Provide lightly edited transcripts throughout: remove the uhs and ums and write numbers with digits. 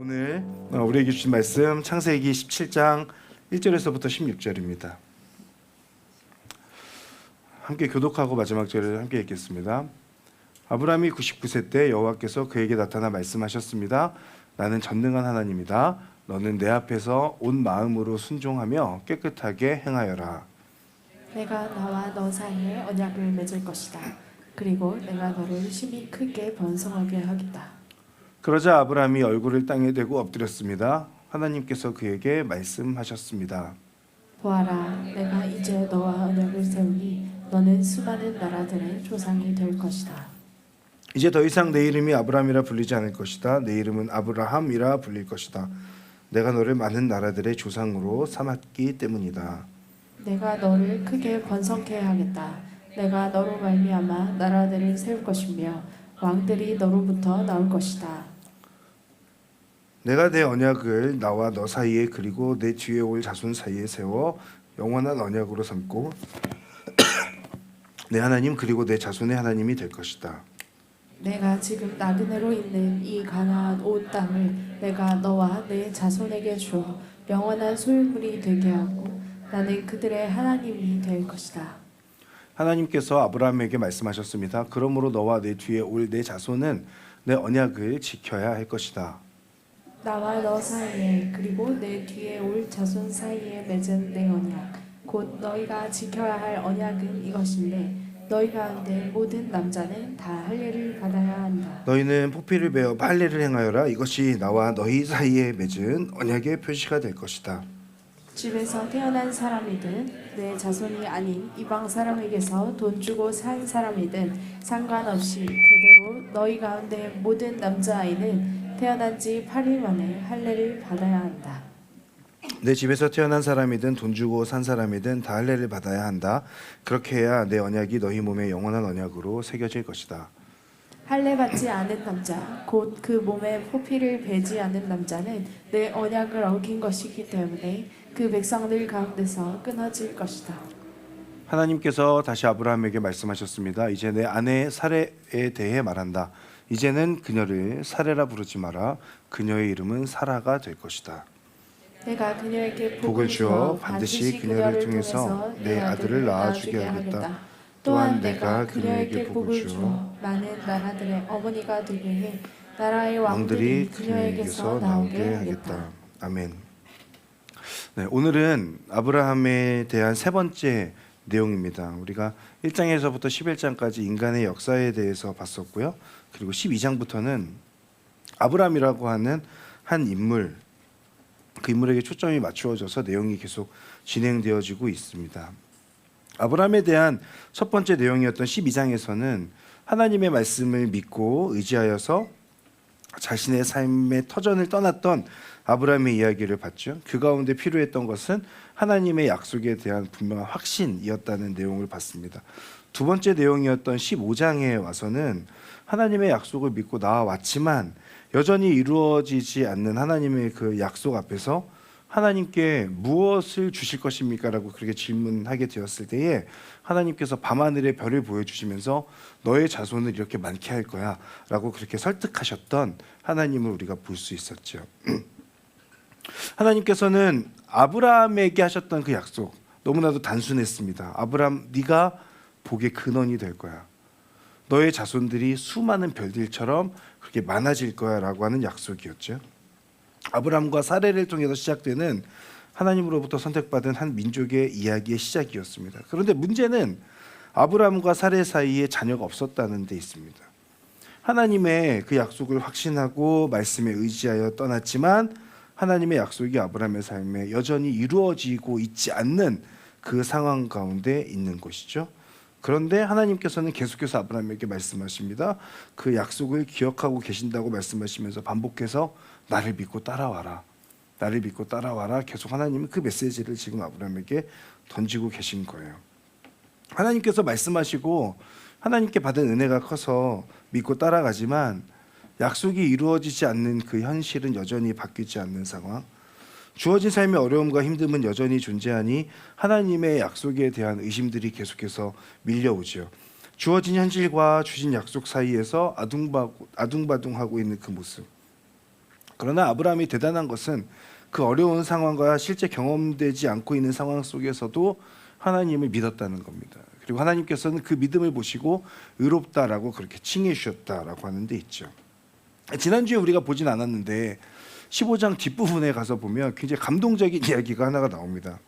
오늘 우리에게 주신 말씀 창세기 17장 1절에서부터 16절입니다. 함께 교독하고 마지막 절을 함께 읽겠습니다. 아브라함이 99세 때 여호와께서 그에게 나타나 말씀하셨습니다. 나는 전능한 하나님이다. 너는 내 앞에서 온 마음으로 순종하며 깨끗하게 행하여라. 내가 나와 너 사이에 언약을 맺을 것이다. 그리고 내가 너를 심히 크게 번성하게 하겠다. 그러자 아브라함이 얼굴을 땅에 대고 엎드렸습니다. 하나님께서 그에게 말씀하셨습니다. 보아라, 내가 이제 너와 언약을 세우니 너는 수많은 나라들의 조상이 될 것이다. 이제 더 이상 내 이름이 아브라함이라 불리지 않을 것이다. 내 이름은 아브라함이라 불릴 것이다. 내가 너를 많은 나라들의 조상으로 삼았기 때문이다. 내가 너를 크게 번성케 하겠다. 내가 너로 말미암아 나라들을 세울 것이며 왕들이 너로부터 나올 것이다. 내가 내 언약을 나와 너 사이에 그리고 내 뒤에 올 자손 사이에 세워 영원한 언약으로 삼고 내 하나님 그리고 내 자손의 하나님이 될 것이다. 내가 지금 나그네로 있는 이 가나안 온 땅을 내가 너와 내 자손에게 주어 영원한 소유물이 되게 하고 나는 그들의 하나님이 될 것이다. 하나님께서 아브라함에게 말씀하셨습니다. 그러므로 너와 내 뒤에 올 내 자손은 내 언약을 지켜야 할 것이다. 나와 너 사이에 그리고 내 뒤에 올 자손 사이에 맺은 내 언약 곧 너희가 지켜야 할 언약은 이것인데 너희 가운데 모든 남자는 다 할례를 받아야 한다. 너희는 포피를 베어 할례를 행하여라. 이것이 나와 너희 사이에 맺은 언약의 표시가 될 것이다. 집에서 태어난 사람이든 내 자손이 아닌 이방 사람에게서 돈 주고 산 사람이든 상관없이 대대로 너희 가운데 모든 남자아이는 태어난 지 8일 만에 할례를 받아야 한다. 내 집에서 태어난 사람이든 돈 주고 산 사람이든 다 할례를 받아야 한다. 그렇게 해야 내 언약이 너희 몸에 영원한 언약으로 새겨질 것이다. 할례 받지 않은 남자 곧 그 몸에 포피를 베지 않은 남자는 내 언약을 어긴 것이기 때문에 그 백성들 가운데서 끊어질 것이다. 하나님께서 다시 아브라함에게 말씀하셨습니다. 이제 내 아내 사레에 대해 말한다. 이제는 그녀를 사레라 부르지 마라. 그녀의 이름은 사라가 될 것이다. 내가 그녀에게 복을 주어 반드시 그녀를 통해서 내 아들을 낳아주게 하겠다. 또한 내가 그녀에게 복을 주어 많은 나라들의 어머니가 되게 해 나라의 왕들이 왕들이 그녀에게서 나오게 하겠다. 아멘. 네, 오늘은 아브라함에 대한 세 번째 내용입니다. 우리가 1장에서부터 11장까지 인간의 역사에 대해서 봤었고요. 그리고 12장부터는 아브라함이라고 하는 한 인물, 그 인물에게 초점이 맞추어져서 내용이 계속 진행되어지고 있습니다. 아브라함에 대한 첫 번째 내용이었던 12장에서는 하나님의 말씀을 믿고 의지하여서 자신의 삶의 터전을 떠났던 아브라함의 이야기를 봤죠. 그 가운데 필요했던 것은 하나님의 약속에 대한 분명한 확신이었다는 내용을 봤습니다. 두 번째 내용이었던 15장에 와서는 하나님의 약속을 믿고 나아왔지만 여전히 이루어지지 않는 하나님의 그 약속 앞에서 하나님께 무엇을 주실 것입니까? 라고 그렇게 질문하게 되었을 때에 하나님께서 밤하늘의 별을 보여주시면서 너의 자손을 이렇게 많게 할 거야 라고 그렇게 설득하셨던 하나님을 우리가 볼 수 있었죠. 하나님께서는 아브라함에게 하셨던 그 약속 너무나도 단순했습니다. 아브라함, 네가 복의 근원이 될 거야. 너의 자손들이 수많은 별들처럼 그렇게 많아질 거야 라고 하는 약속이었죠. 아브라함과 사레를 통해서 시작되는 하나님으로부터 선택받은 한 민족의 이야기의 시작이었습니다. 그런데 문제는 아브라함과 사레 사이에 자녀가 없었다는 데 있습니다. 하나님의 그 약속을 확신하고 말씀에 의지하여 떠났지만 하나님의 약속이 아브라함의 삶에 여전히 이루어지고 있지 않는 그 상황 가운데 있는 것이죠. 그런데 하나님께서는 계속해서 아브라함에게 말씀하십니다. 그 약속을 기억하고 계신다고 말씀하시면서 반복해서 나를 믿고 따라와라. 나를 믿고 따라와라. 계속 하나님은 그 메시지를 지금 아브라함에게 던지고 계신 거예요. 하나님께서 말씀하시고 하나님께 받은 은혜가 커서 믿고 따라가지만 약속이 이루어지지 않는 그 현실은 여전히 바뀌지 않는 상황. 주어진 삶의 어려움과 힘듦은 여전히 존재하니 하나님의 약속에 대한 의심들이 계속해서 밀려오죠. 주어진 현실과 주신 약속 사이에서 아둥바둥하고 있는 그 모습. 그러나 아브라함이 대단한 것은 그 어려운 상황과 실제 경험되지 않고 있는 상황 속에서도 하나님을 믿었다는 겁니다. 그리고 하나님께서는 그 믿음을 보시고 의롭다라고 그렇게 칭해 주셨다라고 하는 데 있죠. 지난주에 우리가 보진 않았는데 15장 뒷부분에 가서 보면 굉장히 감동적인 이야기가 하나가 나옵니다.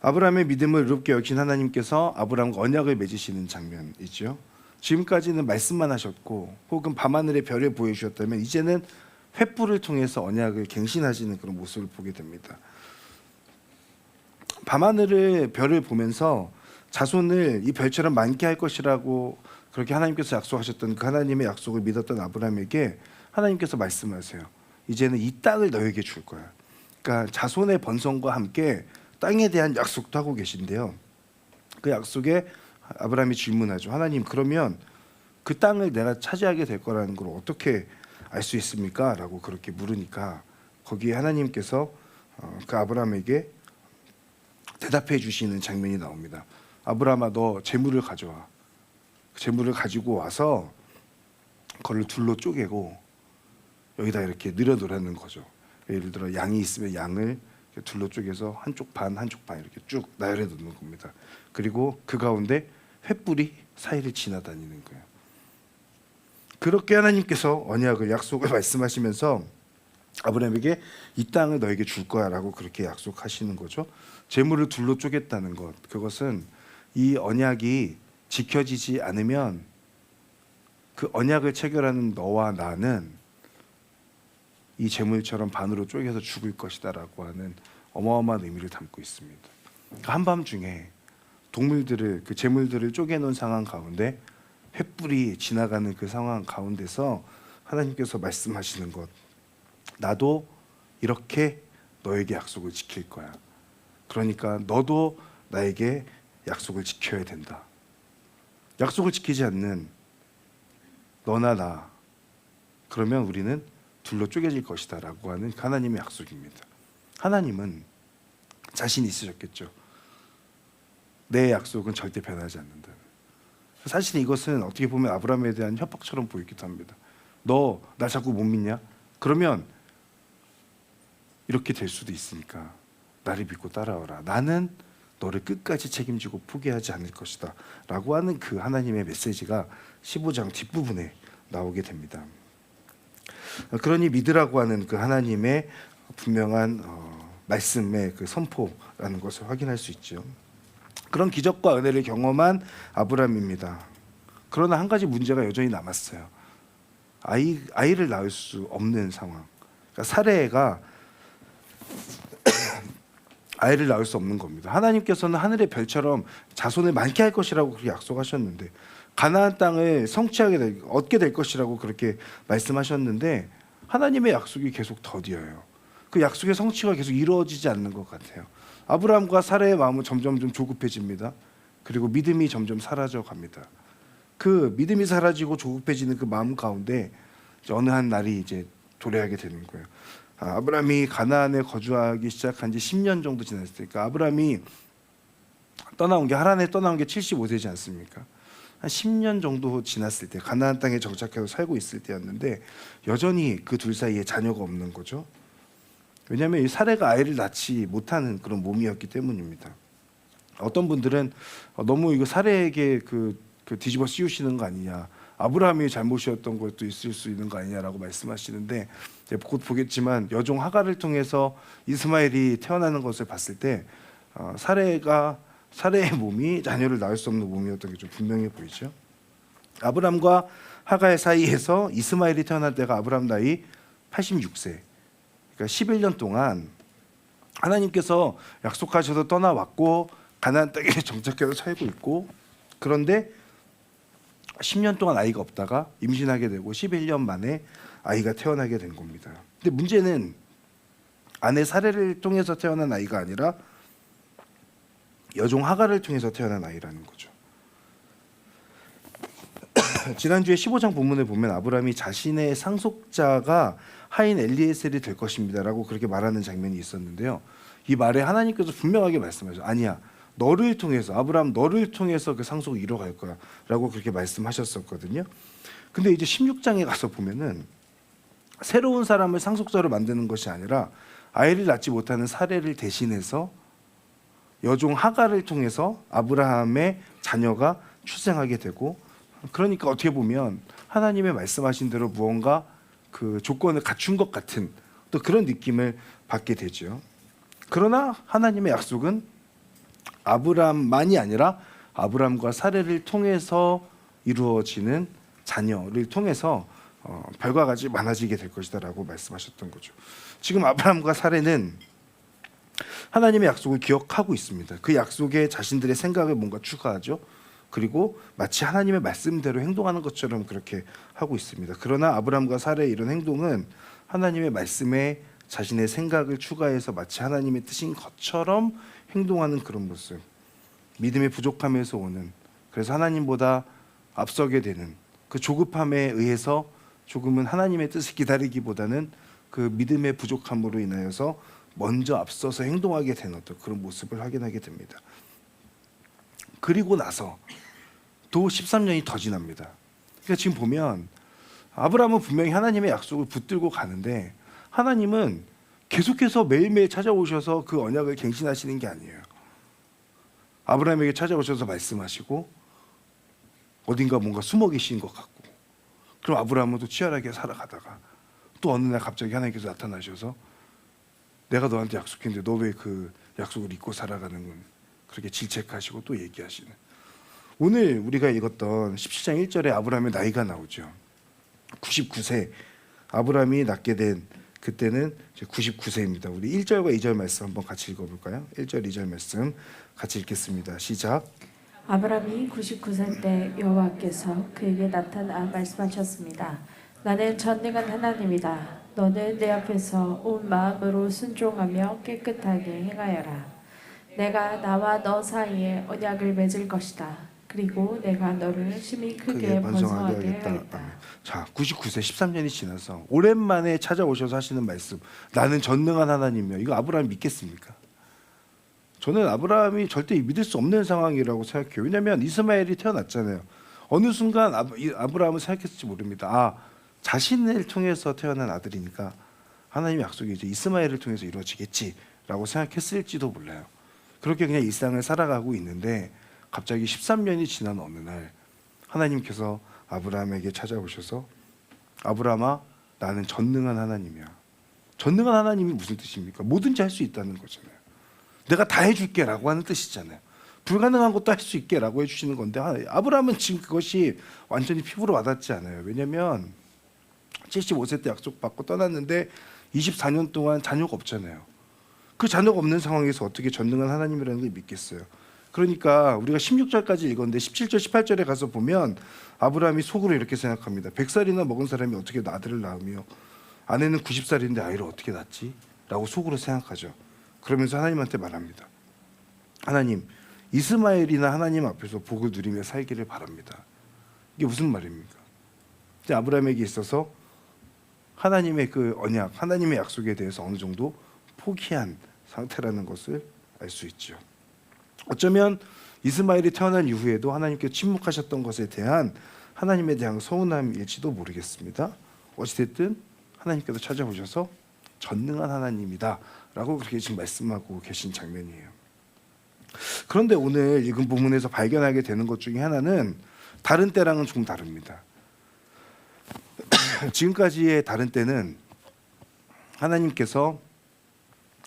아브라함의 믿음을 의롭게 여긴 하나님께서 아브라함과 언약을 맺으시는 장면이죠. 지금까지는 말씀만 하셨고 혹은 밤하늘의 별을 보여주셨다면 이제는 횃불을 통해서 언약을 갱신하시는 그런 모습을 보게 됩니다. 밤하늘의 별을 보면서 자손을 이 별처럼 많게 할 것이라고 그렇게 하나님께서 약속하셨던 그 하나님의 약속을 믿었던 아브라함에게 하나님께서 말씀하세요. 이제는 이 땅을 너에게 줄 거야. 그러니까 자손의 번성과 함께 땅에 대한 약속도 하고 계신데요. 그 약속에 아브라함이 질문하죠. 하나님, 그러면 그 땅을 내가 차지하게 될 거라는 걸 어떻게 알 수 있습니까? 라고 그렇게 물으니까 거기에 하나님께서 그 아브라함에게 대답해 주시는 장면이 나옵니다. 아브라함아, 너 재물을 가져와. 재물을 가지고 와서 그걸 둘로 쪼개고 여기다 이렇게 늘어놓으라는 거죠. 예를 들어 양이 있으면 양을 둘로 쪼개서 한쪽 반 이렇게 쭉 나열해 놓는 겁니다. 그리고 그 가운데 횃불이 사이를 지나다니는 거예요. 그렇게 하나님께서 언약을 약속을 말씀하시면서 아브라함에게 이 땅을 너에게 줄 거야라고 그렇게 약속하시는 거죠. 재물을 둘로 쪼갰다는 것, 그것은 이 언약이 지켜지지 않으면 그 언약을 체결하는 너와 나는 이 재물처럼 반으로 쪼개서 죽을 것이다라고 하는 어마어마한 의미를 담고 있습니다. 한밤중에 동물들을 그 재물들을 쪼개놓은 상황 가운데 횃불이 지나가는 그 상황 가운데서 하나님께서 말씀하시는 것, 나도 이렇게 너에게 약속을 지킬 거야. 그러니까 너도 나에게 약속을 지켜야 된다. 약속을 지키지 않는 너나 나, 그러면 우리는 둘로 쪼개질 것이다 라고 하는 하나님의 약속입니다. 하나님은 자신이 있으셨겠죠. 내 약속은 절대 변하지 않는다. 사실 이것은 어떻게 보면 아브라함에 대한 협박처럼 보이기도 합니다. 너 나 자꾸 못 믿냐? 그러면 이렇게 될 수도 있으니까 나를 믿고 따라와라. 나는 너를 끝까지 책임지고 포기하지 않을 것이다 라고 하는 그 하나님의 메시지가 15장 뒷부분에 나오게 됩니다. 그러니 믿으라고 하는 그 하나님의 분명한 말씀의 그 선포라는 것을 확인할 수 있죠. 그런 기적과 은혜를 경험한 아브라함입니다. 그러나 한 가지 문제가 여전히 남았어요. 아이를 낳을 수 없는 상황. 그러니까 사레가 아이를 낳을 수 없는 겁니다. 하나님께서는 하늘의 별처럼 자손을 많게 할 것이라고 그렇게 약속하셨는데, 가나안 땅을 얻게 될 것이라고 그렇게 말씀하셨는데 하나님의 약속이 계속 더디어요. 그 약속의 성취가 계속 이루어지지 않는 것 같아요. 아브라함과 사라의 마음은 점점 좀 조급해집니다. 그리고 믿음이 점점 사라져 갑니다. 그 믿음이 사라지고 조급해지는 그 마음 가운데 어느 한 날이 이제 도래하게 되는 거예요. 아브라함이 가나안에 거주하기 시작한 지 10년 정도 지났을 때, 그러니까 아브라함이 하란에 떠나온 게 75세지 않습니까? 한 10년 정도 지났을 때, 가나안 땅에 정착해서 살고 있을 때였는데 여전히 그 둘 사이에 자녀가 없는 거죠. 왜냐하면 이 사레가 아이를 낳지 못하는 그런 몸이었기 때문입니다. 어떤 분들은 너무 이거 사레에게 그 뒤집어 씌우시는 거 아니냐, 아브라함이 잘못이었던 것도 있을 수 있는 거 아니냐라고 말씀하시는데, 곧 보겠지만 여종 하갈을 통해서 이스마엘이 태어나는 것을 봤을 때 사레의 몸이 자녀를 낳을 수 없는 몸이었던 게 좀 분명해 보이죠. 아브람과 하갈 사이에서 이스마엘이 태어날 때가 아브람 나이 86세. 그러니까 11년 동안 하나님께서 약속하셔서 떠나왔고 가나안 땅에 정착해서 살고 있고, 그런데 10년 동안 아이가 없다가 임신하게 되고 11년 만에 아이가 태어나게 된 겁니다. 근데 문제는 아내 사레를 통해서 태어난 아이가 아니라 여종 하갈을 통해서 태어난 아이라는 거죠. 지난주에 15장 본문을 보면 아브라함이 자신의 상속자가 하인 엘리에셀이 될 것입니다라고 그렇게 말하는 장면이 있었는데요. 이 말에 하나님께서 분명하게 말씀하셔요. 아니야, 너를 통해서, 아브라함 너를 통해서 그 상속을 이뤄갈 거야 라고 그렇게 말씀하셨었거든요. 근데 이제 16장에 가서 보면은 새로운 사람을 상속자로 만드는 것이 아니라 아이를 낳지 못하는 사례를 대신해서 여종 하갈을 통해서 아브라함의 자녀가 출생하게 되고, 그러니까 어떻게 보면 하나님의 말씀하신 대로 무언가 그 조건을 갖춘 것 같은 또 그런 느낌을 받게 되죠. 그러나 하나님의 약속은 아브라함만이 아니라 아브라함과 사례를 통해서 이루어지는 자녀를 통해서 별과 같이 많아지게 될 것이다라고 말씀하셨던 거죠. 지금 아브라함과 사례는 하나님의 약속을 기억하고 있습니다. 그 약속에 자신들의 생각을 뭔가 추가하죠. 그리고 마치 하나님의 말씀대로 행동하는 것처럼 그렇게 하고 있습니다. 그러나 아브라함과 사례의 이런 행동은 하나님의 말씀에 자신의 생각을 추가해서 마치 하나님의 뜻인 것처럼 행동하는 그런 모습, 믿음의 부족함에서 오는, 그래서 하나님보다 앞서게 되는 그 조급함에 의해서 조금은 하나님의 뜻을 기다리기보다는 그 믿음의 부족함으로 인하여서 먼저 앞서서 행동하게 되는 어떤 그런 모습을 확인하게 됩니다. 그리고 나서 또 13년이 더 지납니다. 그러니까 지금 보면 아브라함은 분명히 하나님의 약속을 붙들고 가는데 하나님은 계속해서 매일매일 찾아오셔서 그 언약을 갱신하시는 게 아니에요. 아브라함에게 찾아오셔서 말씀하시고 어딘가 뭔가 숨어 계신 것 같고, 그럼 아브라함은 또 치열하게 살아가다가 또 어느 날 갑자기 하나님께서 나타나셔서 내가 너한테 약속했는데 너 왜 그 약속을 잊고 살아가는 건, 그렇게 질책하시고 또 얘기하시는. 오늘 우리가 읽었던 17장 1절에 아브라함의 나이가 나오죠. 99세. 아브라함이 낳게 된 그때는 99세입니다. 우리 1절과 2절 말씀 한번 같이 읽어볼까요? 1절 2절 말씀 같이 읽겠습니다. 시작. 아브라함이 99세 때 여호와께서 그에게 나타나 말씀하셨습니다. 나는 전능한 하나님이다. 너는 내 앞에서 온 마음으로 순종하며 깨끗하게 행하여라. 내가 나와 너 사이에 언약을 맺을 것이다. 그리고 내가 너를 심히 크게 번성하게 하겠다. 자, 99세 13년이 지나서 오랜만에 찾아오셔서 하시는 말씀, 나는 전능한 하나님이요. 이거 아브라함이 믿겠습니까? 저는 아브라함이 절대 믿을 수 없는 상황이라고 생각해요. 왜냐하면 이스마엘이 태어났잖아요. 어느 순간 아브라함은 생각했을지 모릅니다. 아, 자신을 통해서 태어난 아들이니까 하나님의 약속이 이제 이스마엘을 통해서 이루어지겠지라고 생각했을지도 몰라요. 그렇게 그냥 일상을 살아가고 있는데 갑자기 13년이 지난 어느 날 하나님께서 아브라함에게 찾아오셔서 아브라함아, 나는 전능한 하나님이야. 전능한 하나님이 무슨 뜻입니까? 뭐든지 할 수 있다는 거잖아요. 내가 다 해줄게 라고 하는 뜻이잖아요. 불가능한 것도 할 수 있게 라고 해주시는 건데 아브라함은 지금 그것이 완전히 피부로 와닿지 않아요. 왜냐하면 75세 때 약속받고 떠났는데 24년 동안 자녀가 없잖아요. 그 자녀가 없는 상황에서 어떻게 전능한 하나님이라는 걸 믿겠어요. 그러니까 우리가 16절까지 읽었는데 17절 18절에 가서 보면 아브라함이 속으로 이렇게 생각합니다. 100살이나 먹은 사람이 어떻게 아들을 낳으며 아내는 90살인데 아이를 어떻게 낳지? 라고 속으로 생각하죠. 그러면서 하나님한테 말합니다. 하나님, 이스마엘이나 하나님 앞에서 복을 누리며 살기를 바랍니다. 이게 무슨 말입니까? 아브라함에게 있어서 하나님의 그 언약, 하나님의 약속에 대해서 어느 정도 포기한 상태라는 것을 알 수 있죠. 어쩌면 이스마엘이 태어난 이후에도 하나님께 침묵하셨던 것에 대한 하나님에 대한 서운함일지도 모르겠습니다. 어찌됐든 하나님께서 찾아오셔서 전능한 하나님이다 라고 그렇게 지금 말씀하고 계신 장면이에요. 그런데 오늘 읽은 부분에서 발견하게 되는 것 중에 하나는 다른 때랑은 조금 다릅니다. 지금까지의 다른 때는 하나님께서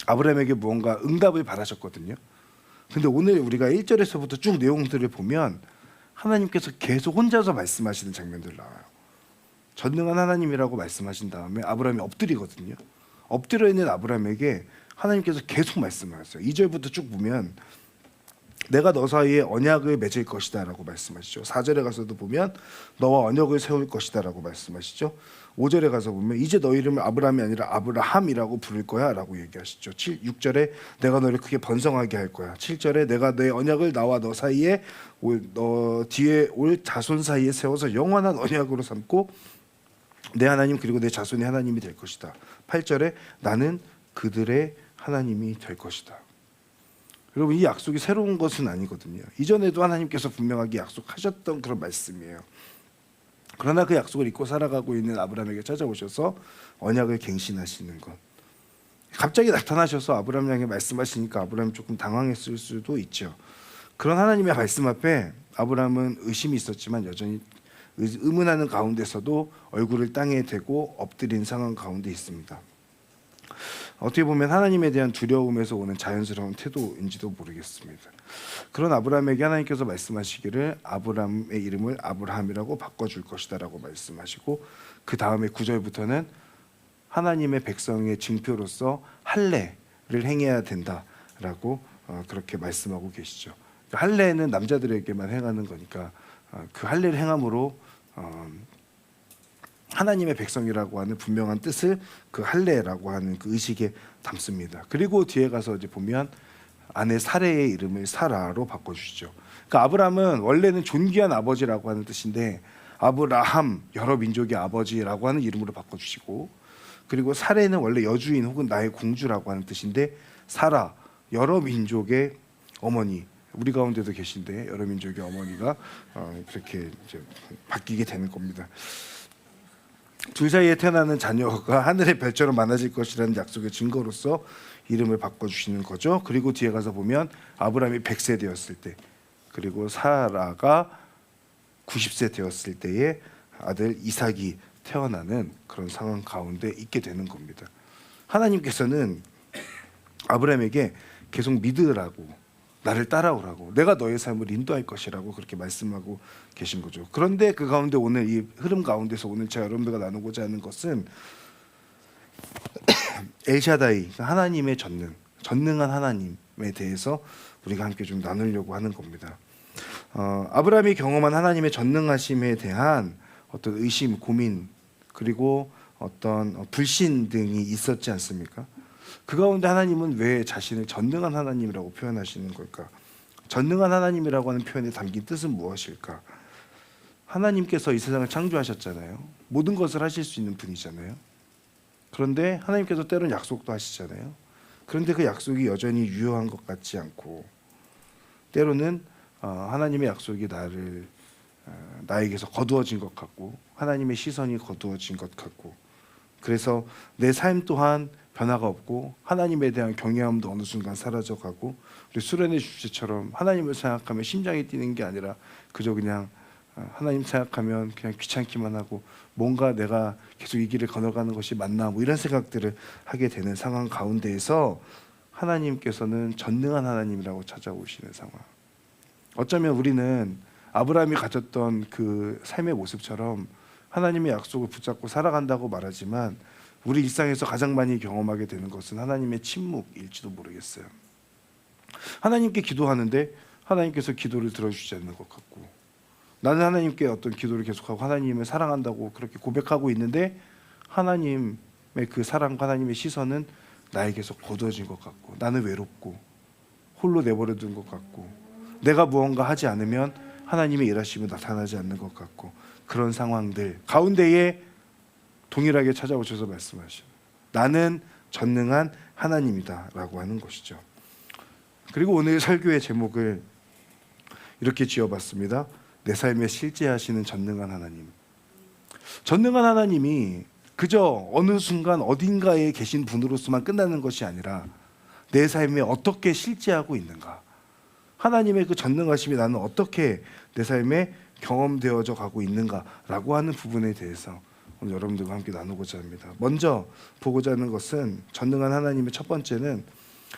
아브라함에게 무언가 응답을 바라셨거든요. 근데 오늘 우리가 1절에서부터 쭉 내용들을 보면 하나님께서 계속 혼자서 말씀하시는 장면들 나와요. 전능한 하나님이라고 말씀하신 다음에 아브라함이 엎드리거든요. 엎드려 있는 아브라함에게 하나님께서 계속 말씀하셨어요. 2절부터 쭉 보면 내가 너 사이에 언약을 맺을 것이다 라고 말씀하시죠. 4절에 가서도 보면 너와 언약을 세울 것이다 라고 말씀하시죠. 5절에 가서 보면 이제 너 이름을 아브라함이 아니라 아브라함이라고 부를 거야 라고 얘기하시죠. 6절에 내가 너를 크게 번성하게 할 거야. 7절에 내가 너의 언약을 나와 너 사이에 너 뒤에 올 자손 사이에 세워서 영원한 언약으로 삼고 내 하나님 그리고 내 자손의 하나님이 될 것이다. 8절에 나는 그들의 하나님이 될 것이다. 여러분, 이 약속이 새로운 것은 아니거든요. 이전에도 하나님께서 분명하게 약속하셨던 그런 말씀이에요. 그러나 그 약속을 잊고 살아가고 있는 아브라함에게 찾아오셔서 언약을 갱신하시는 것. 갑자기 나타나셔서 아브라함 향해 말씀하시니까 아브라함이 조금 당황했을 수도 있죠. 그런 하나님의 말씀 앞에 아브라함은 의심이 있었지만 여전히 의문하는 가운데서도 얼굴을 땅에 대고 엎드린 상황 가운데 있습니다. 어떻게 보면 하나님에 대한 두려움에서 오는 자연스러운 태도인지도 모르겠습니다. 그런 아브라함에게 하나님께서 말씀하시기를 아브라함의 이름을 아브라함이라고 바꿔줄 것이다라고 말씀하시고, 그 다음에 9절부터는 하나님의 백성의 징표로서 할례를 행해야 된다라고 그렇게 말씀하고 계시죠. 할례는 남자들에게만 행하는 거니까 그 할례를 행함으로 하나님의 백성이라고 하는 분명한 뜻을 그 할례라고 하는 그 의식에 담습니다. 그리고 뒤에 가서 이제 보면 아내 사레의 이름을 사라로 바꿔주시죠. 그러니까 아브라함은 원래는 존귀한 아버지라고 하는 뜻인데 아브라함, 여러 민족의 아버지라고 하는 이름으로 바꿔주시고, 그리고 사레는 원래 여주인 혹은 나의 공주라고 하는 뜻인데 사라, 여러 민족의 어머니, 우리 가운데도 계신데 여러 민족의 어머니가 그렇게 이제 바뀌게 되는 겁니다. 둘 사이에 태어나는 자녀가 하늘의 별처럼 많아질 것이라는 약속의 증거로서 이름을 바꿔주시는 거죠. 그리고 뒤에 가서 보면 아브라함이 100세 되었을 때, 그리고 사라가 90세 되었을 때에 아들 이삭이 태어나는 그런 상황 가운데 있게 되는 겁니다. 하나님께서는 아브라함에게 계속 믿으라고, 나를 따라오라고, 내가 너의 삶을 인도할 것이라고 그렇게 말씀하고 계신 거죠. 그런데 그 가운데 오늘 이 흐름 가운데서 오늘 제가 여러분들과 나누고자 하는 것은 엘샤다이, 하나님의 전능한 하나님에 대해서 우리가 함께 좀 나누려고 하는 겁니다. 아브라함이 경험한 하나님의 전능하심에 대한 어떤 의심, 고민, 그리고 어떤 불신 등이 있었지 않습니까? 그 가운데 하나님은 왜 자신을 전능한 하나님이라고 표현하시는 걸까? 전능한 하나님이라고 하는 표현에 담긴 뜻은 무엇일까? 하나님께서 이 세상을 창조하셨잖아요. 모든 것을 하실 수 있는 분이잖아요. 그런데 하나님께서 때로는 약속도 하시잖아요. 그런데 그 약속이 여전히 유효한 것 같지 않고, 때로는 하나님의 약속이 나에게서 거두어진 것 같고, 하나님의 시선이 거두어진 것 같고, 그래서 내 삶 또한 변화가 없고 하나님에 대한 경외함도 어느 순간 사라져가고, 우리 수련의 주제처럼 하나님을 생각하면 심장이 뛰는 게 아니라 그저 그냥 하나님 생각하면 그냥 귀찮기만 하고 뭔가 내가 계속 이 길을 건너가는 것이 맞나 뭐 이런 생각들을 하게 되는 상황 가운데에서 하나님께서는 전능한 하나님이라고 찾아오시는 상황. 어쩌면 우리는 아브라함이 가졌던 그 삶의 모습처럼 하나님의 약속을 붙잡고 살아간다고 말하지만 우리 일상에서 가장 많이 경험하게 되는 것은 하나님의 침묵일지도 모르겠어요. 하나님께 기도하는데 하나님께서 기도를 들어주지 않는 것 같고, 나는 하나님께 어떤 기도를 계속하고 하나님을 사랑한다고 그렇게 고백하고 있는데 하나님의 그 사랑과 하나님의 시선은 나에게서 거두어진 것 같고, 나는 외롭고 홀로 내버려둔 것 같고, 내가 무언가 하지 않으면 하나님의 일하심이 나타나지 않는 것 같고, 그런 상황들 가운데에 동일하게 찾아오셔서 말씀하시는, 나는 전능한 하나님이다 라고 하는 것이죠. 그리고 오늘 설교의 제목을 이렇게 지어봤습니다. 내 삶에 실제하시는 전능한 하나님. 전능한 하나님이 그저 어느 순간 어딘가에 계신 분으로서만 끝나는 것이 아니라 내 삶에 어떻게 실제하고 있는가, 하나님의 그 전능하심이 나는 어떻게 내 삶에 경험되어져 가고 있는가라고 하는 부분에 대해서 오늘 여러분들과 함께 나누고자 합니다. 먼저 보고자 하는 것은 전능한 하나님의 첫 번째는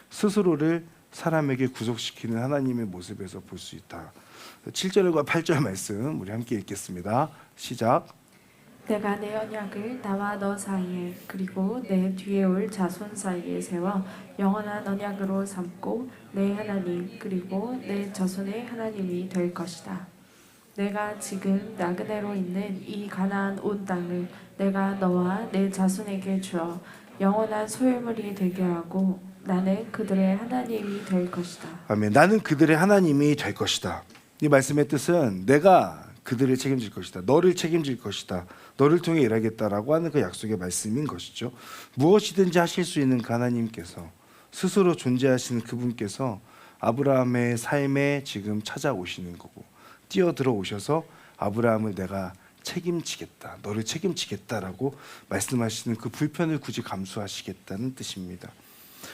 스스로를 사람에게 구속시키는 하나님의 모습에서 볼 수 있다. 7절과 8절 말씀 우리 함께 읽겠습니다. 시작. 내가 내 언약을 나와 너 사이에 그리고 내 뒤에 올 자손 사이에 세워 영원한 언약으로 삼고 내 하나님 그리고 내 자손의 하나님이 될 것이다. 내가 지금 나그네로 있는 이 가나안 온 땅을 내가 너와 내 자손에게 주어 영원한 소유물이 되게 하고 나는 그들의 하나님이 될 것이다. 아멘. 나는 그들의 하나님이 될 것이다. 이 말씀의 뜻은 내가 그들을 책임질 것이다, 너를 책임질 것이다, 너를 통해 일하겠다라고 하는 그 약속의 말씀인 것이죠. 무엇이든지 하실 수 있는 그 하나님께서, 스스로 존재하시는 그분께서 아브라함의 삶에 지금 찾아오시는 거고, 뛰어들어 오셔서 아브라함을 내가 책임지겠다, 너를 책임지겠다라고 말씀하시는 그 불편을 굳이 감수하시겠다는 뜻입니다.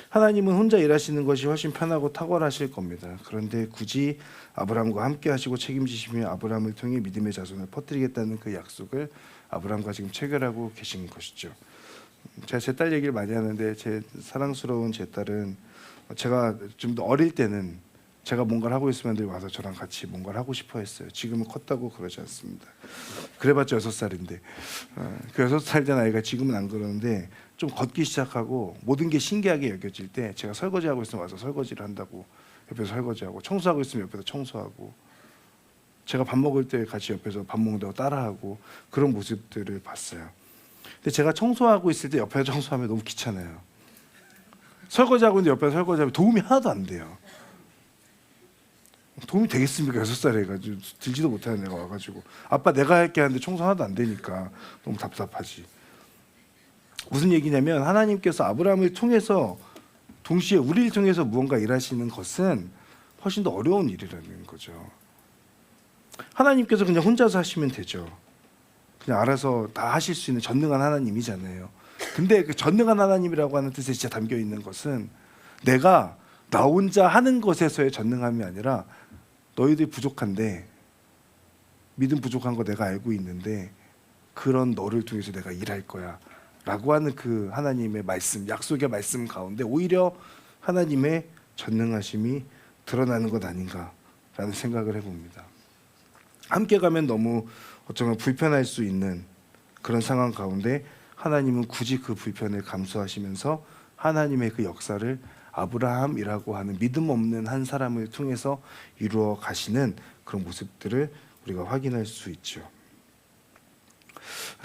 하나님은 혼자 일하시는 것이 훨씬 편하고 탁월하실 겁니다. 그런데 굳이 아브라함과 함께 하시고 책임지시며 아브라함을 통해 믿음의 자손을 퍼뜨리겠다는 그 약속을 아브라함과 지금 체결하고 계신 것이죠. 제가 제 딸 얘기를 많이 하는데 제 사랑스러운 제 딸은 제가 좀 더 어릴 때는 제가 뭔가를 하고 있으면 늘 와서 저랑 같이 뭔가를 하고 싶어 했어요. 지금은 컸다고 그러지 않습니다. 그래봤자 6살인데 그 6살 된 아이가 지금은 안 그러는데 좀 걷기 시작하고 모든 게 신기하게 여겨질 때 제가 설거지하고 있으면 와서 설거지를 한다고 옆에서 설거지하고 청소하고 있으면 옆에서 청소하고 제가 밥 먹을 때 같이 옆에서 밥 먹는다고 따라하고 그런 모습들을 봤어요. 근데 제가 청소하고 있을 때 옆에서 청소하면 너무 귀찮아요. 설거지하고 있는데 옆에서 설거지하면 도움이 하나도 안 돼요. 도움이 되겠습니까? 6살에 가지고 들지도 못하는 애가 와가지고 아빠 내가 할게 하는데 청소 하나도 안 되니까 너무 답답하지. 무슨 얘기냐면 하나님께서 아브라함을 통해서 동시에 우리를 통해서 무언가 일하시는 것은 훨씬 더 어려운 일이라는 거죠. 하나님께서 그냥 혼자서 하시면 되죠. 그냥 알아서 다 하실 수 있는 전능한 하나님이잖아요. 근데 그 전능한 하나님이라고 하는 뜻에 진짜 담겨 있는 것은 내가 나 혼자 하는 것에서의 전능함이 아니라 너희들 부족한데 믿음 부족한 거 내가 알고 있는데 그런 너를 통해서 내가 일할 거야 라고 하는 그 하나님의 말씀, 약속의 말씀 가운데 오히려 하나님의 전능하심이 드러나는 것 아닌가라는 생각을 해봅니다. 함께 가면 너무 어쩌면 불편할 수 있는 그런 상황 가운데 하나님은 굳이 그 불편을 감수하시면서 하나님의 그 역사를 아브라함이라고 하는 믿음 없는 한 사람을 통해서 이루어 가시는 그런 모습들을 우리가 확인할 수 있죠.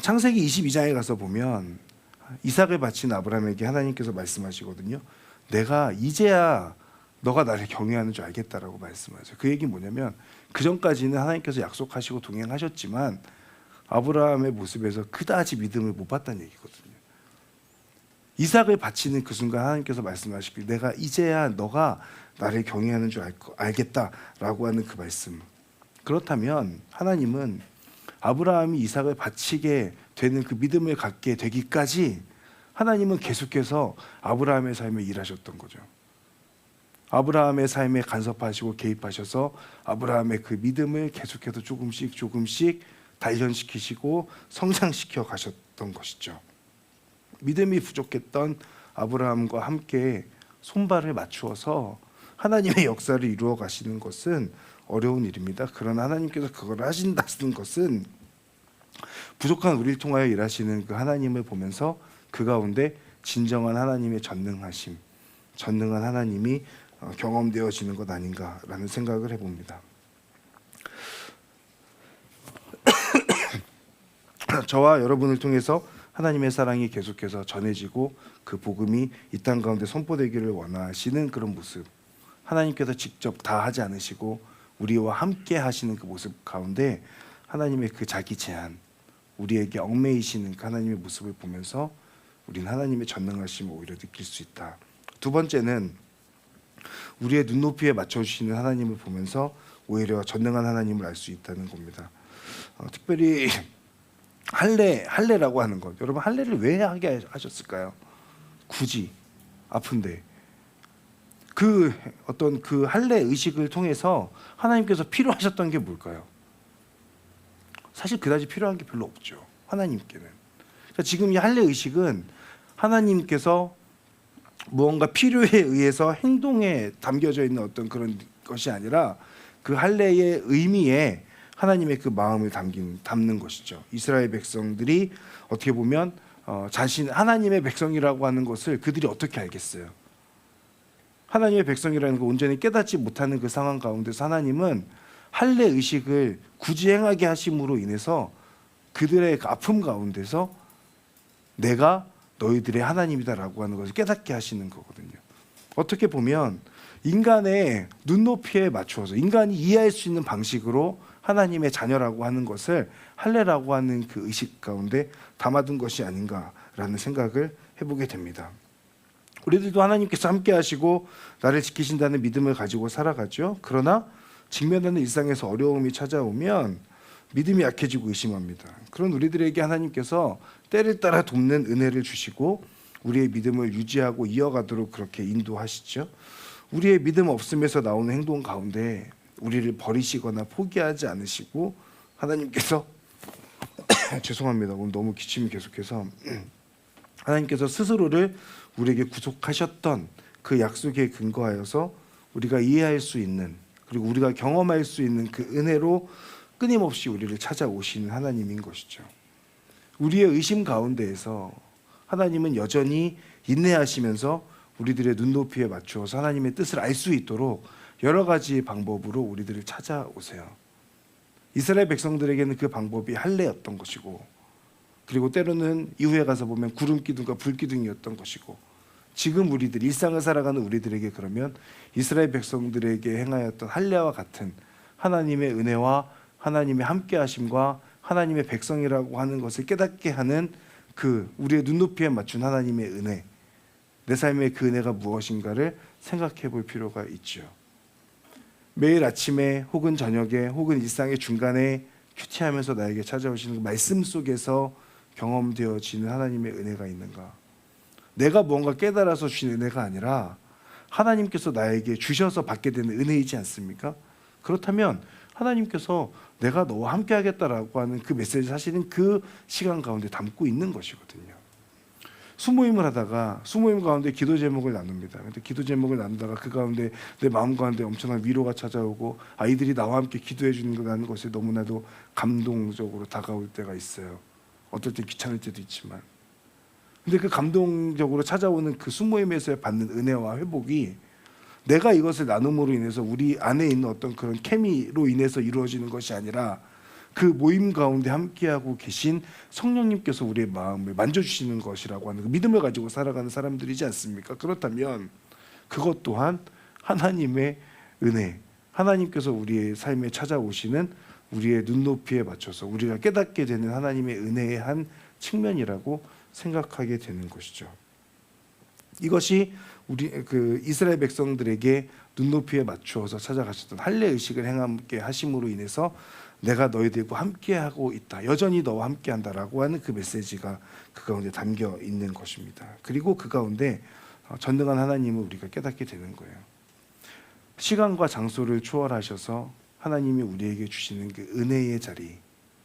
창세기 22장에 가서 보면 이삭을 바친 아브라함에게 하나님께서 말씀하시거든요. 내가 이제야 너가 나를 경외하는 줄 알겠다라고 말씀하세요. 그 얘기는 뭐냐면 그 전까지는 하나님께서 약속하시고 동행하셨지만 아브라함의 모습에서 그다지 믿음을 못 봤다는 얘기거든요. 이삭을 바치는 그 순간 하나님께서 말씀하시길 내가 이제야 너가 나를 경외하는 줄 알겠다라고 하는 그 말씀. 그렇다면 하나님은 아브라함이 이삭을 바치게 되는 그 믿음을 갖게 되기까지 하나님은 계속해서 아브라함의 삶에 일하셨던 거죠. 아브라함의 삶에 간섭하시고 개입하셔서 아브라함의 그 믿음을 계속해서 조금씩 단련시키시고 성장시켜 가셨던 것이죠. 믿음이 부족했던 아브라함과 함께 손발을 맞추어서 하나님의 역사를 이루어 가시는 것은 어려운 일입니다. 그러나 하나님께서 그걸 하신다는 것은 부족한 우리를 통하여 일하시는 그 하나님을 보면서 그 가운데 진정한 하나님의 전능하심, 전능한 하나님이 경험되어지는 것 아닌가라는 생각을 해봅니다. 저와 여러분을 통해서 하나님의 사랑이 계속해서 전해지고 그 복음이 이 땅 가운데 선포되기를 원하시는 그런 모습, 하나님께서 직접 다 하지 않으시고 우리와 함께 하시는 그 모습 가운데 하나님의 그 자기 제한, 우리에게 얽매이시는 그 하나님의 모습을 보면서 우리는 하나님의 전능하심을 오히려 느낄 수 있다. 두 번째는 우리의 눈높이에 맞춰주시는 하나님을 보면서 오히려 전능한 하나님을 알 수 있다는 겁니다. 특별히 할례라고 하는 것, 여러분 할례를 왜 하게 하셨을까요? 굳이 아픈데 그 어떤 그 할례 의식을 통해서 하나님께서 필요하셨던 게 뭘까요? 사실 그다지 필요한 게 별로 없죠. 하나님께는. 그러니까 지금 이 할례 의식은 하나님께서 무언가 필요에 의해서 행동에 담겨져 있는 어떤 그런 것이 아니라 그 할례의 의미에 하나님의 그 마음을 담는 것이죠. 이스라엘 백성들이 어떻게 보면 자신 하나님의 백성이라고 하는 것을 그들이 어떻게 알겠어요? 하나님의 백성이라는 걸 온전히 깨닫지 못하는 그 상황 가운데서 하나님은 할례 의식을 굳이 행하게 하심으로 인해서 그들의 그 아픔 가운데서 내가 너희들의 하나님이다라고 하는 것을 깨닫게 하시는 거거든요. 어떻게 보면 인간의 눈높이에 맞추어서 인간이 이해할 수 있는 방식으로 하나님의 자녀라고 하는 것을 할례라고 하는 그 의식 가운데 담아둔 것이 아닌가라는 생각을 해보게 됩니다. 우리들도 하나님께서 함께 하시고 나를 지키신다는 믿음을 가지고 살아가죠. 그러나 직면하는 일상에서 어려움이 찾아오면 믿음이 약해지고 의심합니다. 그런 우리들에게 하나님께서 때를 따라 돕는 은혜를 주시고 우리의 믿음을 유지하고 이어가도록 그렇게 인도하시죠. 우리의 믿음 없음에서 나오는 행동 가운데 우리를 버리시거나 포기하지 않으시고 하나님께서 죄송합니다. 오늘 너무 기침이 계속해서 하나님께서 스스로를 우리에게 구속하셨던 그 약속에 근거하여서 우리가 이해할 수 있는 그리고 우리가 경험할 수 있는 그 은혜로 끊임없이 우리를 찾아오시는 하나님인 것이죠. 우리의 의심 가운데에서 하나님은 여전히 인내하시면서 우리들의 눈높이에 맞추어서 하나님의 뜻을 알 수 있도록 여러 가지 방법으로 우리들을 찾아오세요. 이스라엘 백성들에게는 그 방법이 할례였던 것이고 그리고 때로는 이후에 가서 보면 구름 기둥과 불 기둥이었던 것이고 지금 우리들 일상을 살아가는 우리들에게 그러면 이스라엘 백성들에게 행하였던 할례와 같은 하나님의 은혜와 하나님의 함께하심과 하나님의 백성이라고 하는 것을 깨닫게 하는 그 우리의 눈높이에 맞춘 하나님의 은혜, 내 삶의 그 은혜가 무엇인가를 생각해 볼 필요가 있죠. 매일 아침에 혹은 저녁에 혹은 일상의 중간에 큐티하면서 나에게 찾아오시는 그 말씀 속에서 경험되어지는 하나님의 은혜가 있는가? 내가 뭔가 깨달아서 주신 은혜가 아니라 하나님께서 나에게 주셔서 받게 되는 은혜이지 않습니까? 그렇다면 하나님께서 내가 너와 함께 하겠다라고 하는 그 메시지 사실은 그 시간 가운데 담고 있는 것이거든요. 수모임을 하다가 수모임 가운데 기도 제목을 나눕니다. 근데 기도 제목을 나누다가 그 가운데 내 마음 가운데 엄청난 위로가 찾아오고 아이들이 나와 함께 기도해 주는 거라는 것이 너무나도 감동적으로 다가올 때가 있어요. 어떨 때 귀찮을 때도 있지만. 근데 그 감동적으로 찾아오는 그 수모임에서 받는 은혜와 회복이 내가 이것을 나눔으로 인해서 우리 안에 있는 어떤 그런 케미로 인해서 이루어지는 것이 아니라 그 모임 가운데 함께하고 계신 성령님께서 우리의 마음을 만져주시는 것이라고 하는 그 믿음을 가지고 살아가는 사람들이지 않습니까? 그렇다면 그것 또한 하나님의 은혜, 하나님께서 우리의 삶에 찾아오시는 우리의 눈높이에 맞춰서 우리가 깨닫게 되는 하나님의 은혜의 한 측면이라고 생각하게 되는 것이죠. 이것이 우리 그 이스라엘 백성들에게 눈높이에 맞추어서 찾아가셨던 할례 의식을 행하게 하심으로 인해서 내가 너희들과 함께하고 있다. 여전히 너와 함께한다라고 하는 그 메시지가 그 가운데 담겨 있는 것입니다. 그리고 그 가운데 전능한 하나님을 우리가 깨닫게 되는 거예요. 시간과 장소를 초월하셔서 하나님이 우리에게 주시는 그 은혜의 자리,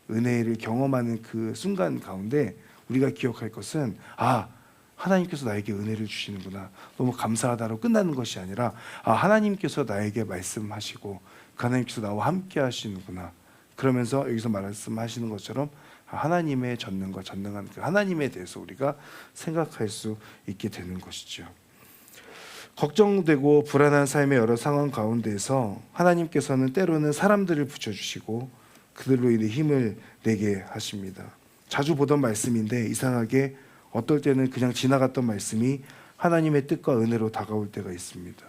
은혜를 경험하는 그 순간 가운데 우리가 기억할 것은 하나님께서 나에게 은혜를 주시는구나. 너무 감사하다로 끝나는 것이 아니라 하나님께서 나에게 말씀하시고 하나님께서 나와 함께 하시는구나. 그러면서 여기서 말씀하시는 것처럼 하나님의 전능과 전능한 그 하나님에 대해서 우리가 생각할 수 있게 되는 것이죠. 걱정되고 불안한 삶의 여러 상황 가운데서 하나님께서는 때로는 사람들을 붙여주시고 그들로 인해 힘을 내게 하십니다. 자주 보던 말씀인데 이상하게 어떨 때는 그냥 지나갔던 말씀이 하나님의 뜻과 은혜로 다가올 때가 있습니다.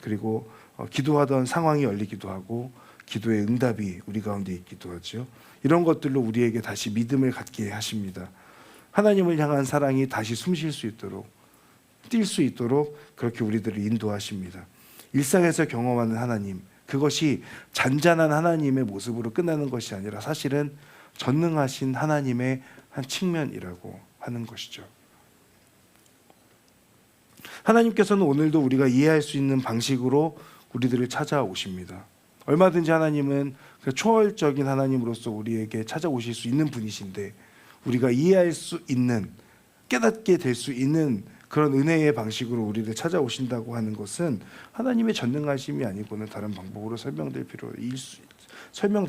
그리고 기도하던 상황이 열리기도 하고 기도의 응답이 우리 가운데 있기도 하죠. 이런 것들로 우리에게 다시 믿음을 갖게 하십니다. 하나님을 향한 사랑이 다시 숨쉴 수 있도록 뛸 수 있도록 그렇게 우리들을 인도하십니다. 일상에서 경험하는 하나님, 그것이 잔잔한 하나님의 모습으로 끝나는 것이 아니라 사실은 전능하신 하나님의 한 측면이라고 하는 것이죠. 하나님께서는 오늘도 우리가 이해할 수 있는 방식으로 우리들을 찾아오십니다. 얼마든지 하나님은 그 초월적인 하나님으로서 우리에게 찾아오실 수 있는 분이신데 우리가 이해할 수 있는, 깨닫게 될 수 있는 그런 은혜의 방식으로 우리를 찾아오신다고 하는 것은 하나님의 전능하심이 아니고는 다른 방법으로 설명될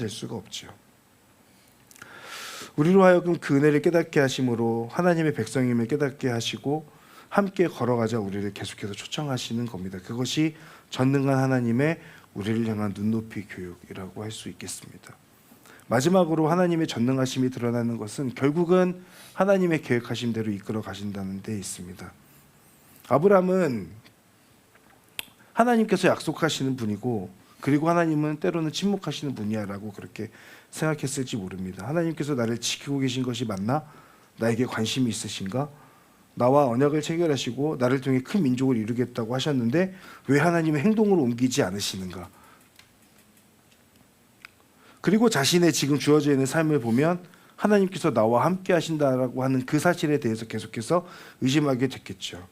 수가 없죠. 우리로 하여금 그 은혜를 깨닫게 하심으로 하나님의 백성임을 깨닫게 하시고 함께 걸어가자 우리를 계속해서 초청하시는 겁니다. 그것이 전능한 하나님의 우리를 향한 눈높이 교육이라고 할 수 있겠습니다. 마지막으로 하나님의 전능하심이 드러나는 것은 결국은 하나님의 계획하신 대로 이끌어 가신다는 데 있습니다. 아브라함은 하나님께서 약속하시는 분이고 그리고 하나님은 때로는 침묵하시는 분이야라고 그렇게 생각했을지 모릅니다. 하나님께서 나를 지키고 계신 것이 맞나? 나에게 관심이 있으신가? 나와 언약을 체결하시고 나를 통해 큰 민족을 이루겠다고 하셨는데 왜 하나님의 행동으로 옮기지 않으시는가? 그리고 자신의 지금 주어져 있는 삶을 보면 하나님께서 나와 함께 하신다라고 하는 그 사실에 대해서 계속해서 의심하게 됐겠죠.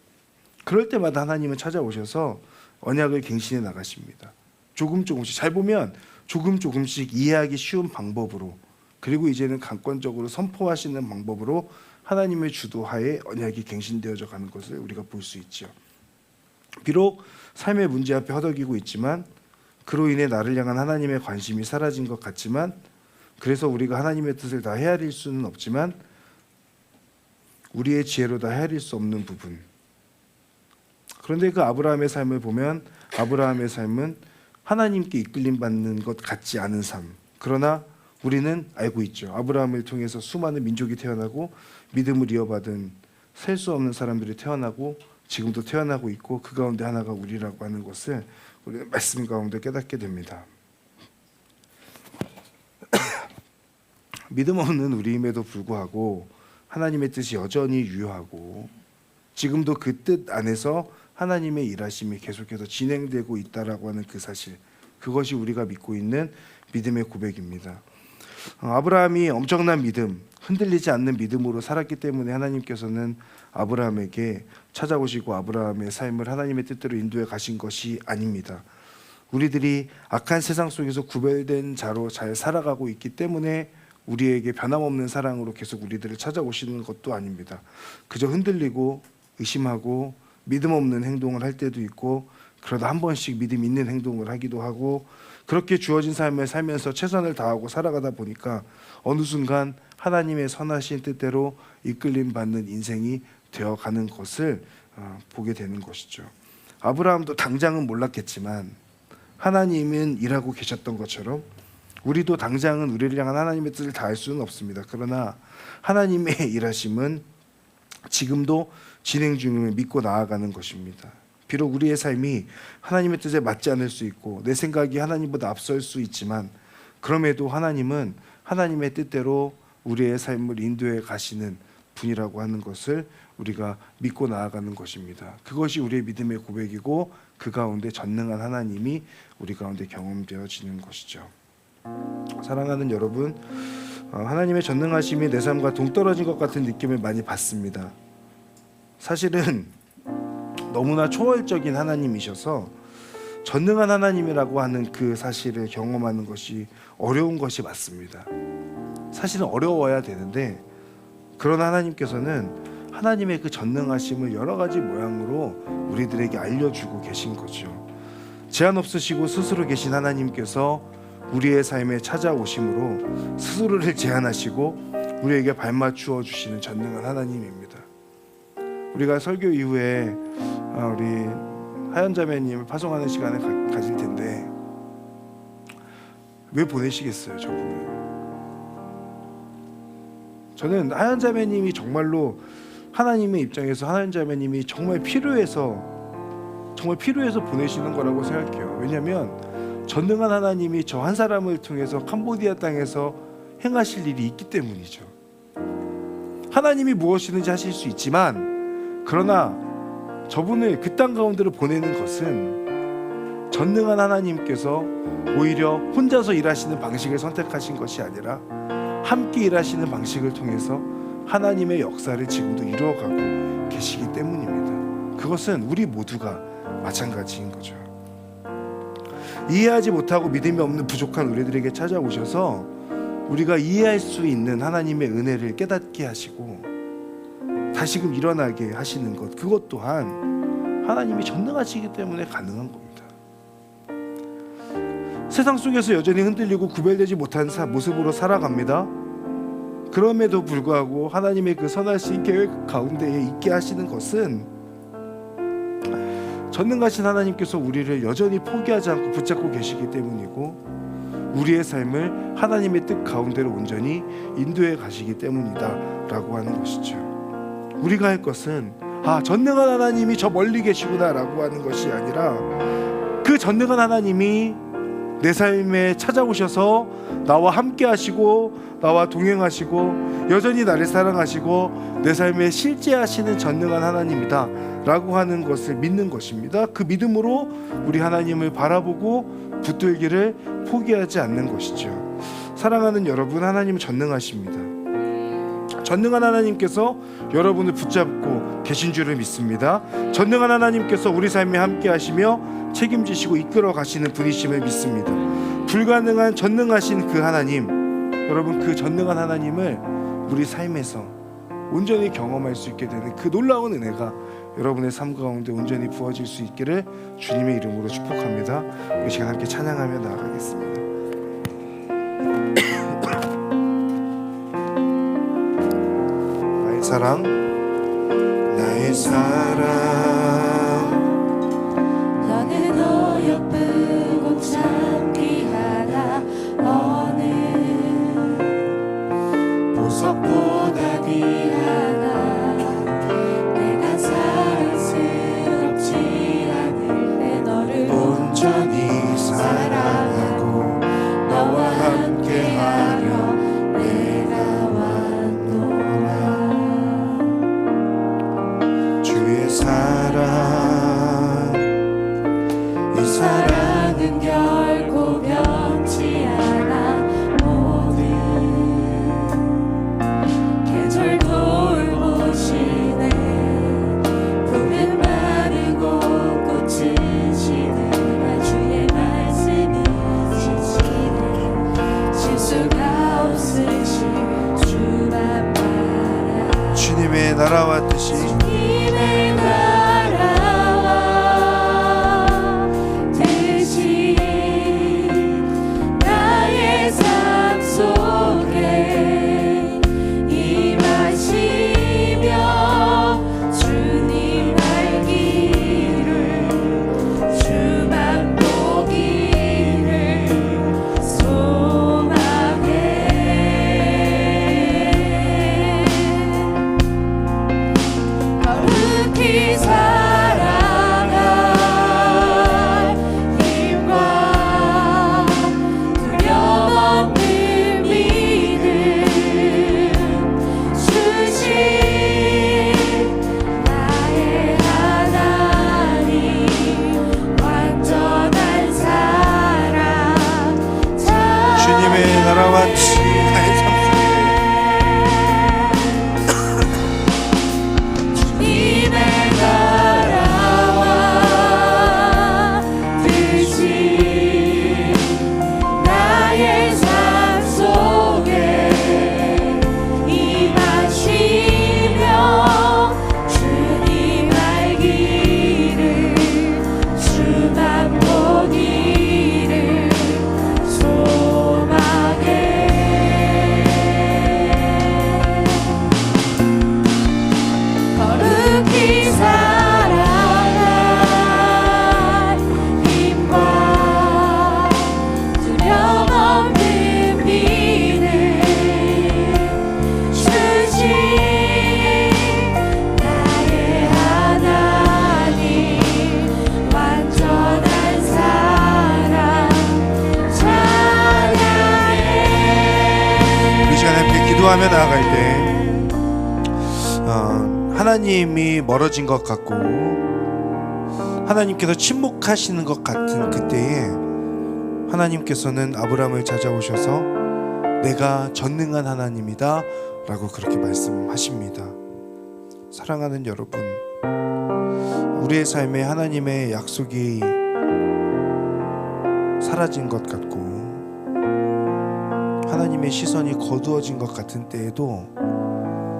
그럴 때마다 하나님은 찾아오셔서 언약을 갱신해 나가십니다. 조금씩 잘 보면 조금씩 이해하기 쉬운 방법으로, 그리고 이제는 강권적으로 선포하시는 방법으로 하나님의 주도하에 언약이 갱신되어져 가는 것을 우리가 볼 수 있죠. 비록 삶의 문제 앞에 허덕이고 있지만, 그로 인해 나를 향한 하나님의 관심이 사라진 것 같지만, 그래서 우리가 하나님의 뜻을 다 헤아릴 수는 없지만 우리의 지혜로 다 헤아릴 수 없는 부분. 그런데 그 아브라함의 삶을 보면 아브라함의 삶은 하나님께 이끌림 받는 것 같지 않은 삶. 그러나 우리는 알고 있죠. 아브라함을 통해서 수많은 민족이 태어나고 믿음을 이어받은 셀 수 없는 사람들이 태어나고 지금도 태어나고 있고, 그 가운데 하나가 우리라고 하는 것을 우리는 말씀 가운데 깨닫게 됩니다. 믿음 없는 우리임에도 불구하고 하나님의 뜻이 여전히 유효하고, 지금도 그 뜻 안에서 하나님의 일하심이 계속해서 진행되고 있다라고 하는 그 사실, 그것이 우리가 믿고 있는 믿음의 고백입니다. 아브라함이 엄청난 믿음, 흔들리지 않는 믿음으로 살았기 때문에 하나님께서는 아브라함에게 찾아오시고 아브라함의 삶을 하나님의 뜻대로 인도해 가신 것이 아닙니다. 우리들이 악한 세상 속에서 구별된 자로 잘 살아가고 있기 때문에 우리에게 변함없는 사랑으로 계속 우리들을 찾아오시는 것도 아닙니다. 그저 흔들리고 의심하고 믿음 없는 행동을 할 때도 있고, 그러다 한 번씩 믿음 있는 행동을 하기도 하고, 그렇게 주어진 삶을 살면서 최선을 다하고 살아가다 보니까 어느 순간 하나님의 선하신 뜻대로 이끌림 받는 인생이 되어가는 것을 보게 되는 것이죠. 아브라함도 당장은 몰랐겠지만 하나님은 일하고 계셨던 것처럼 우리도 당장은 우리를 향한 하나님의 뜻을 다할 수는 없습니다. 그러나 하나님의 일하심은 지금도 진행 중임을 믿고 나아가는 것입니다. 비록 우리의 삶이 하나님의 뜻에 맞지 않을 수 있고 내 생각이 하나님보다 앞설 수 있지만, 그럼에도 하나님은 하나님의 뜻대로 우리의 삶을 인도해 가시는 분이라고 하는 것을 우리가 믿고 나아가는 것입니다. 그것이 우리의 믿음의 고백이고, 그 가운데 전능한 하나님이 우리 가운데 경험되어지는 것이죠. 사랑하는 여러분, 하나님의 전능하심이 내 삶과 동떨어진 것 같은 느낌을 많이 받습니다. 사실은 너무나 초월적인 하나님이셔서 전능한 하나님이라고 하는 그 사실을 경험하는 것이 어려운 것이 맞습니다. 사실은 어려워야 되는데, 그러나 하나님께서는 하나님의 그 전능하심을 여러 가지 모양으로 우리들에게 알려주고 계신 거죠. 제한 없으시고 스스로 계신 하나님께서 우리의 삶에 찾아오심으로 스스로를 제한하시고 우리에게 발맞추어 주시는 전능한 하나님입니다. 우리가 설교 이후에 우리 하연자매님을 파송하는 시간을 가질 텐데 왜 보내시겠어요, 저분을? 저는 하연자매님이 정말로 하나님의 입장에서 하연자매님이 정말 필요해서 보내시는 거라고 생각해요. 왜냐하면 전능한 하나님이 저 한 사람을 통해서 캄보디아 땅에서 행하실 일이 있기 때문이죠. 하나님이 무엇이든지 하실 수 있지만, 그러나 저분을 그 땅 가운데로 보내는 것은 전능한 하나님께서 오히려 혼자서 일하시는 방식을 선택하신 것이 아니라 함께 일하시는 방식을 통해서 하나님의 역사를 지금도 이루어가고 계시기 때문입니다. 그것은 우리 모두가 마찬가지인 거죠. 이해하지 못하고 믿음이 없는 부족한 우리들에게 찾아오셔서 우리가 이해할 수 있는 하나님의 은혜를 깨닫게 하시고 다시금 일어나게 하시는 것, 그것 또한 하나님이 전능하시기 때문에 가능한 겁니다. 세상 속에서 여전히 흔들리고 구별되지 못한 모습으로 살아갑니다. 그럼에도 불구하고 하나님의 그 선하신 계획 가운데에 있게 하시는 것은 전능하신 하나님께서 우리를 여전히 포기하지 않고 붙잡고 계시기 때문이고, 우리의 삶을 하나님의 뜻 가운데로 온전히 인도해 가시기 때문이다 라고 하는 것이죠. 우리가 할 것은 전능한 하나님이 저 멀리 계시구나 라고 하는 것이 아니라, 그 전능한 하나님이 내 삶에 찾아오셔서 나와 함께 하시고 나와 동행하시고 여전히 나를 사랑하시고 내 삶에 실제하시는 전능한 하나님이다 라고 하는 것을 믿는 것입니다. 그 믿음으로 우리 하나님을 바라보고 붙들기를 포기하지 않는 것이죠. 사랑하는 여러분, 하나님은 전능하십니다. 전능한 하나님께서 여러분을 붙잡고 계신 줄을 믿습니다. 전능한 하나님께서 우리 삶에 함께 하시며 책임지시고 이끌어 가시는 분이심을 믿습니다. 불가능한 전능하신 그 하나님, 여러분, 그 전능한 하나님을 우리 삶에서 온전히 경험할 수 있게 되는 그 놀라운 은혜가 여러분의 삶 가운데 온전히 부어질 수 있기를 주님의 이름으로 축복합니다. 이 시간 함께 찬양하며 나아가겠습니다. 나의 사랑, 나의 사랑, 너는 어여쁘고 참 귀하다. 어느 보석보다 귀하다. 내가 사랑스럽지 않은데 너를 온전히 사랑하고 너와 함께하려 내가 왔노라. 주의 사랑, 이 사랑은 결코 변치 않아. 모든 계절 돌보시네. 푸른 마르고 꽃은 시드나 주의 말씀은 지치네. 실수가 없으신 주만 바라. 주님의 나라와 뜻이 주님의 나라와 뜻이 나의 삶 속에 임하시며 주님 알기를 주만 보기를 소망해. 거룩히 살아갈 힘과 두려움 없는 믿음 주신 나의 하나님. 완전한 사랑 주님의 나라와 뜻이 나의 삶 주님의 나라와 뜻이 나의 삶 속에 임하시며 주님 알기를 주만 보기를 소망해. 거룩히 살아갈 힘과 두려움 없는 믿음 주신 나의 하나님. 완전한 사랑 찬양해. 이 시간 함께 기도하며 나아갈 때 하나님이 멀어진 것 같고 하나님께서 침묵하시는 것 같은 그때에 하나님께서는 아브라함을 찾아오셔서 내가 전능한 하나님이다 라고 그렇게 말씀하십니다. 사랑하는 여러분, 우리의 삶에 하나님의 약속이 사라진 것 같고 하나님의 시선이 거두어진 것 같은 때에도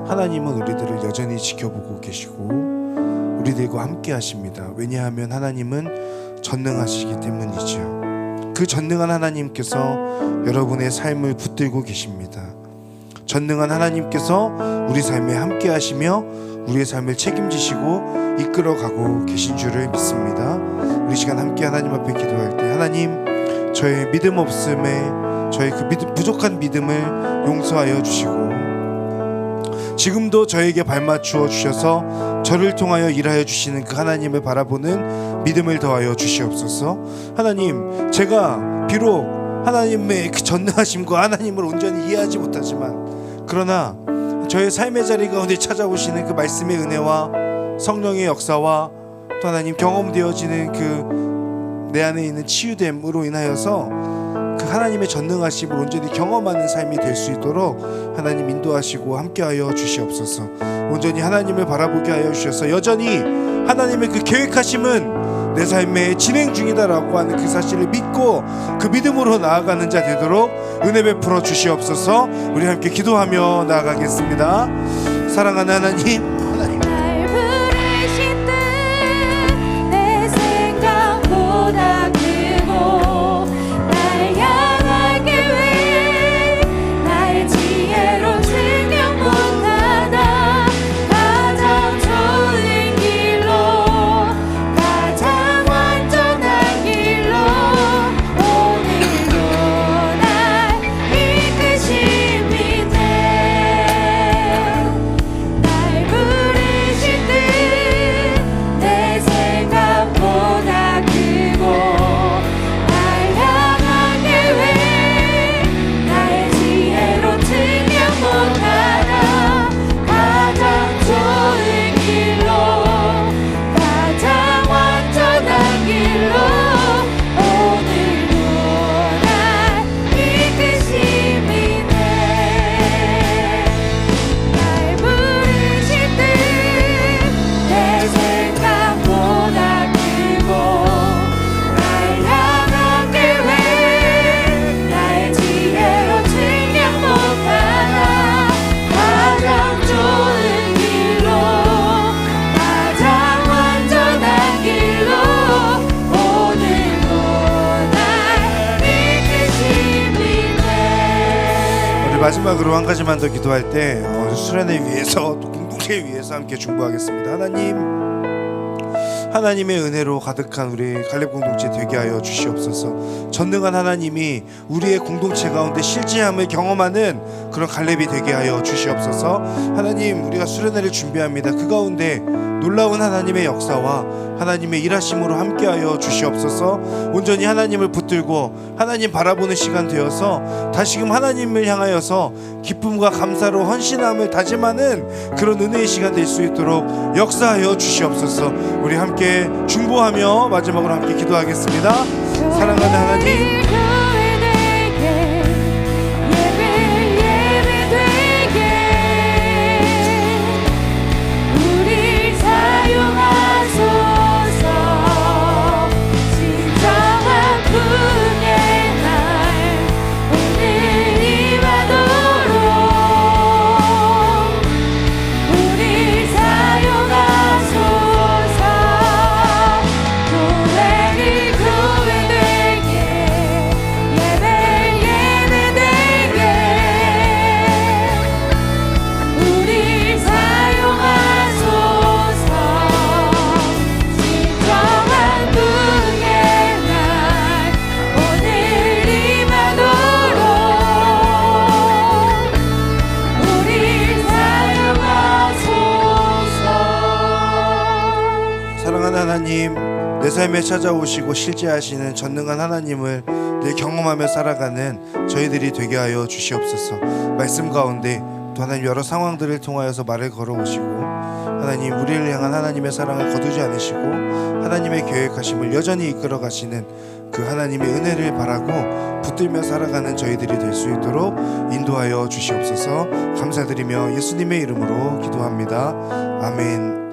하나님은 우리들을 여전히 지켜보고 계시고 우리들과 함께 하십니다. 왜냐하면 하나님은 전능하시기 때문이죠. 그 전능한 하나님께서 여러분의 삶을 붙들고 계십니다. 전능한 하나님께서 우리 삶에 함께 하시며 우리의 삶을 책임지시고 이끌어가고 계신 줄을 믿습니다. 우리 시간 함께 하나님 앞에 기도할 때 하나님, 저의 믿음 없음에 저의 그 부족한 믿음을 용서하여 주시고 지금도 저에게 발맞추어 주셔서 저를 통하여 일하여 주시는 그 하나님을 바라보는 믿음을 더하여 주시옵소서. 하나님, 제가 비록 하나님의 그 전능하심과 하나님을 온전히 이해하지 못하지만 그러나 저의 삶의 자리 가운데 찾아오시는 그 말씀의 은혜와 성령의 역사와 또 하나님 경험되어지는 그 내 안에 있는 치유됨으로 인하여서 그 그 하나님의 전능하심을 온전히 경험하는 삶이 될 수 있도록 하나님 인도하시고 함께하여 주시옵소서. 온전히 하나님을 바라보게 하여 주셔서 여전히 하나님의 그 계획하심은 내 삶에 진행 중이다라고 하는 그 사실을 믿고 그 믿음으로 나아가는 자 되도록 은혜 베풀어 주시옵소서. 우리 함께 기도하며 나아가겠습니다. 사랑하는 하나님, 날 부르신 뜻내 생각보다 크고 날 향한 계획 나의 지혜로 증명 못하나 가장 좋은 길로 가장 완전한 길로 오늘도 날 이끄심이네. 날 부르신 뜻내 생각보다 크고 날 향한 계획 나의 지혜로 증명 못하나 가장 좋은 길로 가장 완전한 길로 오늘도 날 이끄심이네. 날 부르신 뜻내 생각보다 크고 날 향한 계획 나의 지혜로 증명 못하나 가장 좋은 길로 가장 완전한 길로 오늘도 날 이끄심이네. 우리 마지막으로 한 가지만 더 기도할 때 수련회 위해서 또 공동체 위해서 함께 중보하겠습니다. 하나님의 은혜로 가득한 우리 갈렙 공동체 되게 하여 주시옵소서. 전능한 하나님이 우리의 공동체 가운데 실제함을 경험하는 그런 갈렙이 되게 하여 주시옵소서. 하나님, 우리가 수련회를 준비합니다. 그 가운데 놀라운 하나님의 역사와 하나님의 일하심으로 함께하여 주시옵소서. 온전히 하나님을 붙들고 하나님 바라보는 시간 되어서 다시금 하나님을 향하여서 기쁨과 감사로 헌신함을 다짐하는 그런 은혜의 시간 될 수 있도록 역사하여 주시옵소서. 우리 함께 중보하며 마지막으로 함께 기도하겠습니다. 사랑하는 하나님, 내 삶에 찾아오시고 실제하시는 전능한 하나님을 늘 경험하며 살아가는 저희들이 되게 하여 주시옵소서. 말씀 가운데 또 하나님 여러 상황들을 통하여서 말을 걸어오시고 하나님 우리를 향한 하나님의 사랑을 거두지 않으시고 하나님의 계획하심을 여전히 이끌어 가시는 그 하나님의 은혜를 바라고 붙들며 살아가는 저희들이 될 수 있도록 인도하여 주시옵소서. 감사드리며 예수님의 이름으로 기도합니다. 아멘.